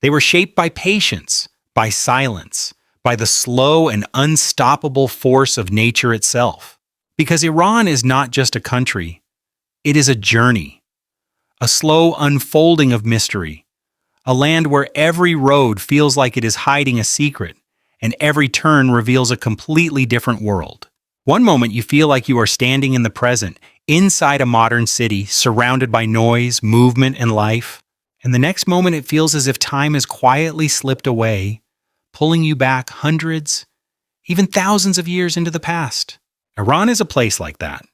They were shaped by patience, by silence, by the slow and unstoppable force of nature itself. Because Iran is not just a country, it is a journey, a slow unfolding of mystery, a land where every road feels like it is hiding a secret, and every turn reveals a completely different world. One moment you feel like you are standing in the present, inside a modern city, surrounded by noise, movement, and life, and the next moment it feels as if time has quietly slipped away, pulling you back hundreds, even thousands of years into the past. Iran is a place like that.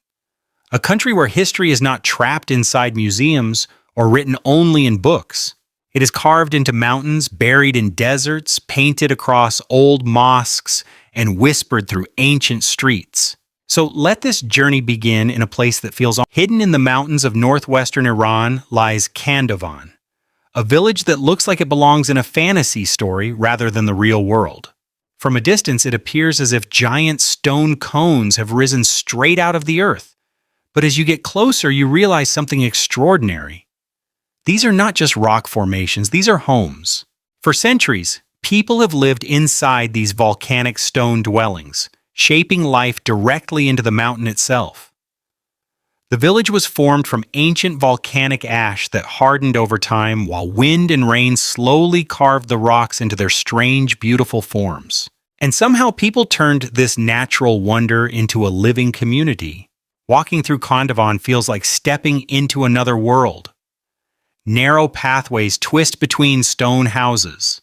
A country where history is not trapped inside museums or written only in books. It is carved into mountains, buried in deserts, painted across old mosques, and whispered through ancient streets. So let this journey begin in a place that feels hidden in the mountains of northwestern Iran lies Kandovan, a village that looks like it belongs in a fantasy story rather than the real world. From a distance, it appears as if giant stone cones have risen straight out of the earth. But as you get closer, you realize something extraordinary. These are not just rock formations, these are homes. For centuries, people have lived inside these volcanic stone dwellings, shaping life directly into the mountain itself. The village was formed from ancient volcanic ash that hardened over time while wind and rain slowly carved the rocks into their strange, beautiful forms. And somehow people turned this natural wonder into a living community. Walking through Kandovan feels like stepping into another world. Narrow pathways twist between stone houses.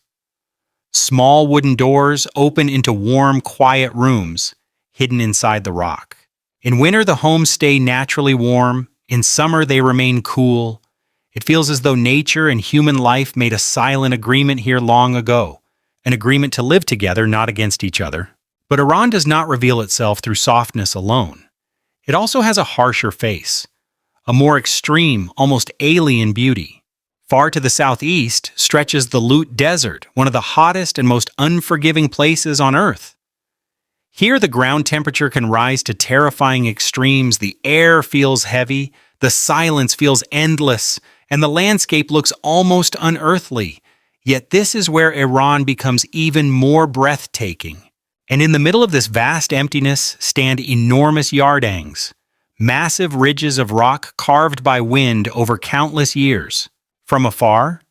Small wooden doors open into warm, quiet rooms hidden inside the rock. In winter, the homes stay naturally warm. In summer, they remain cool. It feels as though nature and human life made a silent agreement here long ago, an agreement to live together, not against each other. But Iran does not reveal itself through softness alone. It also has a harsher face, a more extreme, almost alien beauty. Far to the southeast stretches the Lut Desert, one of the hottest and most unforgiving places on Earth. Here, the ground temperature can rise to terrifying extremes, the air feels heavy, the silence feels endless, and the landscape looks almost unearthly. Yet this is where Iran becomes even more breathtaking. And in the middle of this vast emptiness stand enormous yardangs, massive ridges of rock carved by wind over countless years. From afar,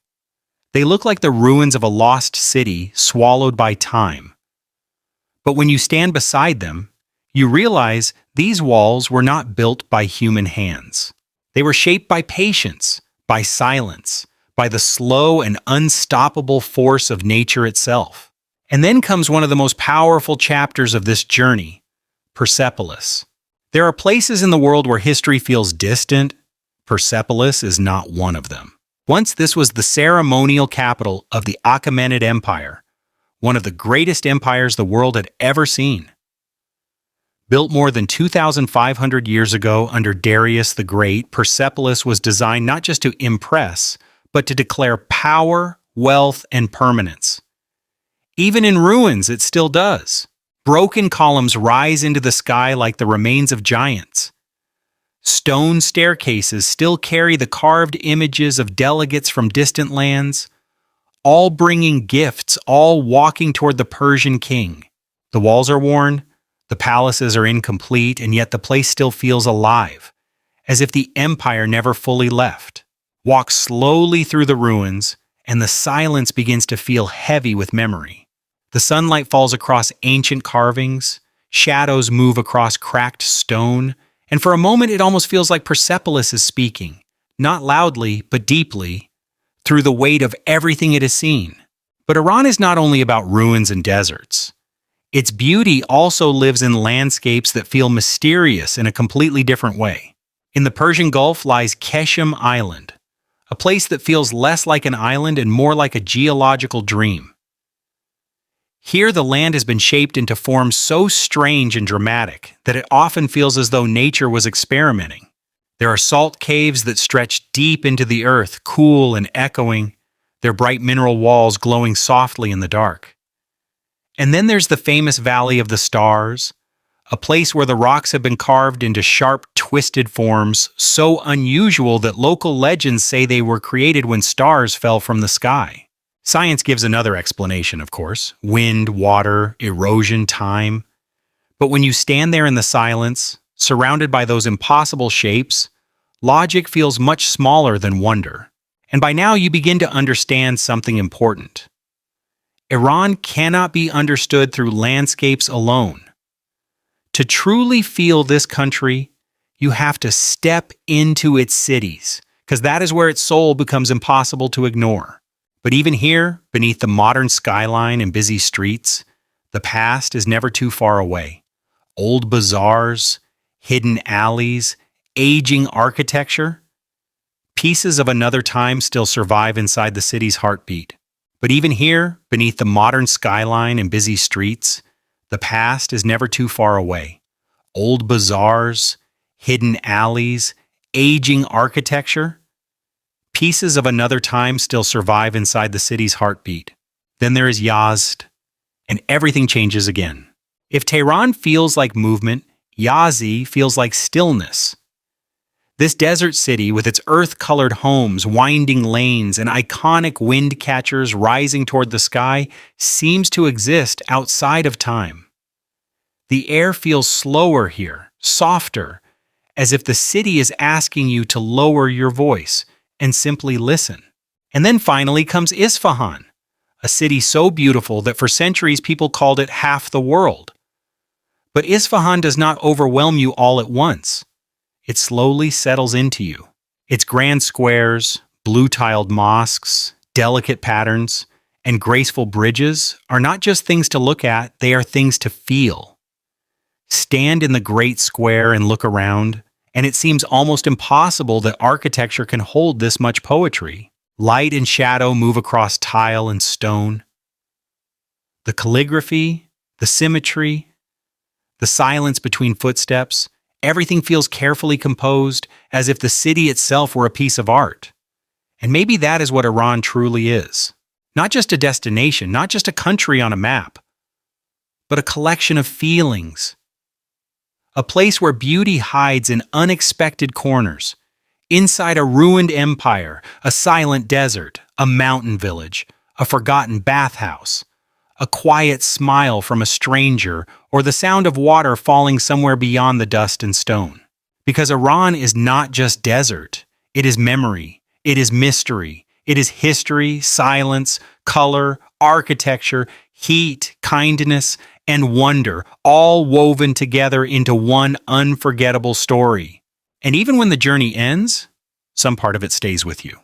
they look like the ruins of a lost city swallowed by time. But when you stand beside them, you realize these walls were not built by human hands. They were shaped by patience, by silence, by the slow and unstoppable force of nature itself. And then comes one of the most powerful chapters of this journey, Persepolis. There are places in the world where history feels distant. Persepolis is not one of them. Once this was the ceremonial capital of the Achaemenid Empire, one of the greatest empires the world had ever seen. Built more than 2,500 years ago under Darius the Great, Persepolis was designed not just to impress, but to declare power, wealth, and permanence. Even in ruins, it still does. Broken columns rise into the sky like the remains of giants. Stone staircases still carry the carved images of delegates from distant lands, all bringing gifts, all walking toward the Persian king. The walls are worn, the palaces are incomplete, and yet the place still feels alive, as if the empire never fully left. Walk slowly through the ruins, and the silence begins to feel heavy with memory. The sunlight falls across ancient carvings, shadows move across cracked stone, and for a moment it almost feels like Persepolis is speaking, not loudly, but deeply, through the weight of everything it has seen. But Iran is not only about ruins and deserts. Its beauty also lives in landscapes that feel mysterious in a completely different way. In the Persian Gulf lies Keshem Island, a place that feels less like an island and more like a geological dream. Here, the land has been shaped into forms so strange and dramatic that it often feels as though nature was experimenting. There are salt caves that stretch deep into the earth, cool and echoing, their bright mineral walls glowing softly in the dark. And then there's the famous Valley of the Stars, a place where the rocks have been carved into sharp, twisted forms so unusual that local legends say they were created when stars fell from the sky. Science gives another explanation, of course: wind, water, erosion, time. But when you stand there in the silence, surrounded by those impossible shapes, logic feels much smaller than wonder. And by now you begin to understand something important. Iran cannot be understood through landscapes alone. To truly feel this country, you have to step into its cities, because that is where its soul becomes impossible to ignore. But even here, beneath the modern skyline and busy streets, the past is never too far away. Old bazaars, hidden alleys, aging architecture. Pieces of another time still survive inside the city's heartbeat. But even here, beneath the modern skyline and busy streets, the past is never too far away. Old bazaars, hidden alleys, aging architecture. Pieces of another time still survive inside the city's heartbeat. Then there is Yazd, and everything changes again. If Tehran feels like movement, Yazd feels like stillness. This desert city, with its earth-colored homes, winding lanes, and iconic wind catchers rising toward the sky, seems to exist outside of time. The air feels slower here, softer, as if the city is asking you to lower your voice and simply listen. And then finally comes Isfahan, a city so beautiful that for centuries people called it half the world. But Isfahan does not overwhelm you all at once. It slowly settles into you. Its grand squares, blue-tiled mosques, delicate patterns, and graceful bridges are not just things to look at, they are things to feel. Stand in the great square and look around, and it seems almost impossible that architecture can hold this much poetry. Light and shadow move across tile and stone. The calligraphy, the symmetry, the silence between footsteps, everything feels carefully composed, as if the city itself were a piece of art. And maybe that is what Iran truly is. Not just a destination, not just a country on a map, but a collection of feelings. A place where beauty hides in unexpected corners. Inside a ruined empire, a silent desert, a mountain village, a forgotten bathhouse, a quiet smile from a stranger, or the sound of water falling somewhere beyond the dust and stone. Because Iran is not just desert, it is memory, it is mystery, it is history, silence, color, architecture, heat, kindness, and wonder, all woven together into one unforgettable story. And even when the journey ends, some part of it stays with you.